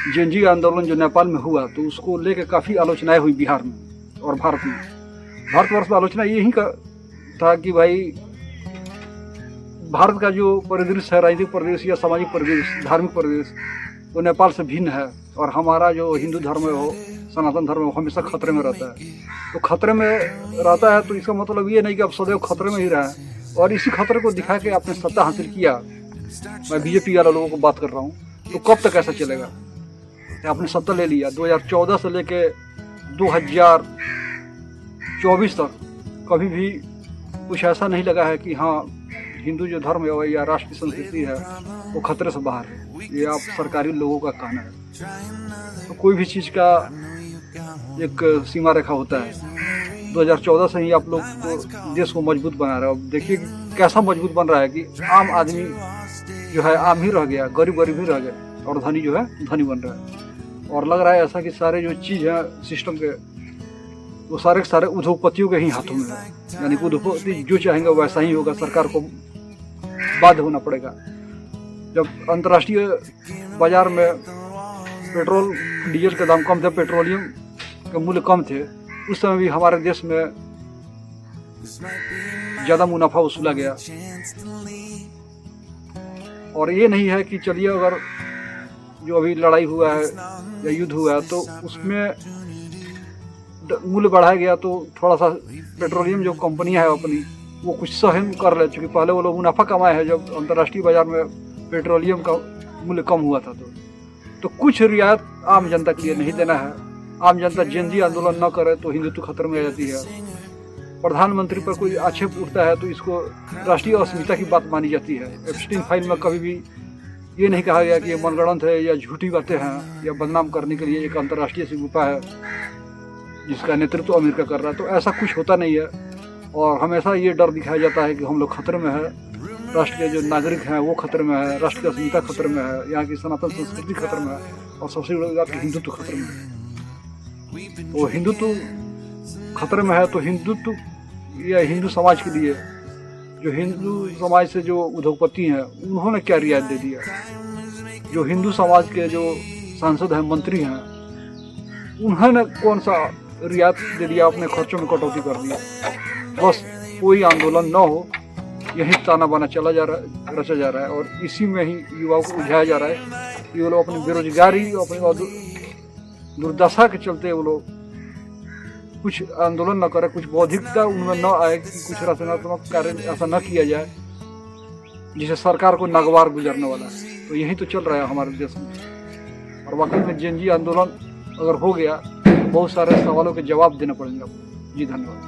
JNG आंदोलन जो नेपाल में हुआ तो उसको लेकर काफ़ी आलोचनाएं हुई बिहार में और भारत में। भारतवर्ष में आलोचना यही का था कि भाई भारत का जो परिदृश्य है, राजनीतिक परिदृश्य या सामाजिक परिदृश्य, धार्मिक परिदृश्य, वो नेपाल से भिन्न है और हमारा जो हिंदू धर्म है वो सनातन धर्म है वो हमेशा खतरे में रहता है। तो खतरे में रहता है तो इसका मतलब ये नहीं कि अब सदैव खतरे में ही रहा है, और इसी खतरे को दिखा के आपने सत्ता हासिल किया। मैं बीजेपी वाले लोगों को बात कर रहा हूँ, तो कब तक ऐसा चलेगा? आपने सत्ता ले लिया 2014 से लेके 2024 तक, कभी भी कुछ ऐसा नहीं लगा है कि हाँ हिंदू जो धर्म है या राष्ट्र की संस्कृति है वो खतरे से बाहर है। ये आप सरकारी लोगों का कहना है। तो कोई भी चीज़ का एक सीमा रेखा होता है। 2014 से ही आप लोग को देश को मजबूत बना रहे हो। अब देखिए कैसा मजबूत बन रहा है कि आम आदमी जो है आम ही रह गया, गरीब गरीब ही रह गया और धनी जो है धनी बन रहा है। और लग रहा है ऐसा कि सारे जो चीज़ है सिस्टम के वो सारे के सारे उद्योगपतियों के ही हाथों में है। यानी कि उद्योगपति जो चाहेंगे वैसा ही होगा, सरकार को बाध्य होना पड़ेगा। जब अंतर्राष्ट्रीय बाजार में पेट्रोल डीजल के दाम कम थे, पेट्रोलियम के मूल्य कम थे, उस समय भी हमारे देश में ज़्यादा मुनाफा वसूला गया। और ये नहीं है कि चलिए अगर जो अभी लड़ाई हुआ है या युद्ध हुआ है तो उसमें मूल्य बढ़ाया गया तो थोड़ा सा पेट्रोलियम जो कंपनियां है अपनी वो कुछ सहन कर ले, चूँकि पहले वो लोग मुनाफा कमाए हैं जब अंतर्राष्ट्रीय बाजार में पेट्रोलियम का मूल्य कम हुआ था। तो कुछ रियायत आम जनता के लिए नहीं देना है। आम जनता जेएनजी आंदोलन न करे तो हिंदुत्व खतरे में आ जाती है। प्रधानमंत्री पर कोई आक्षेप उठता है तो इसको राष्ट्रीय अस्मिता की बात मानी जाती है। एप्स्टीन फाइल में कभी भी ये नहीं कहा गया कि ये मनगढ़ंत है या झूठी बातें हैं या बदनाम करने के लिए एक अंतर्राष्ट्रीय सिंगुपा है जिसका नेतृत्व अमेरिका कर रहा है। तो ऐसा कुछ होता नहीं है और हमेशा ये डर दिखाया जाता है कि हम लोग खतरे में है, राष्ट्र के जो नागरिक हैं वो खतरे में है, राष्ट्र की अस्मिता खतरे में है, यहाँ की सनातन संस्कृति खतरे में है और सबसे बड़ी बात हिंदुत्व खतरे में है। तो हिंदुत्व खतरे में है तो हिंदुत्व या हिंदू समाज के लिए जो हिंदू समाज से जो उद्योगपति हैं उन्होंने क्या रियायत दे दिया? जो हिंदू समाज के जो सांसद हैं, मंत्री हैं, उन्होंने कौन सा रियायत दे दिया? अपने खर्चों में कटौती कर दिया। बस कोई आंदोलन न हो यही ताना बाना चला जा रहा है, रचा जा रहा है और इसी में ही युवाओं को उलझाया जा रहा है कि वो लोग अपनी बेरोजगारी, अपनी दुर्दशा के चलते वो लोग कुछ आंदोलन न करे, कुछ बौद्धिकता उनमें न आए, कुछ रचनात्मक कार्य ऐसा न किया जाए जिसे सरकार को नागवार गुजरने वाला है। तो यही तो चल रहा है हमारे देश में। और वाकई में जेएनजी आंदोलन अगर हो गया तो बहुत सारे सवालों के जवाब देने पड़ेंगे आपको। जी धन्यवाद।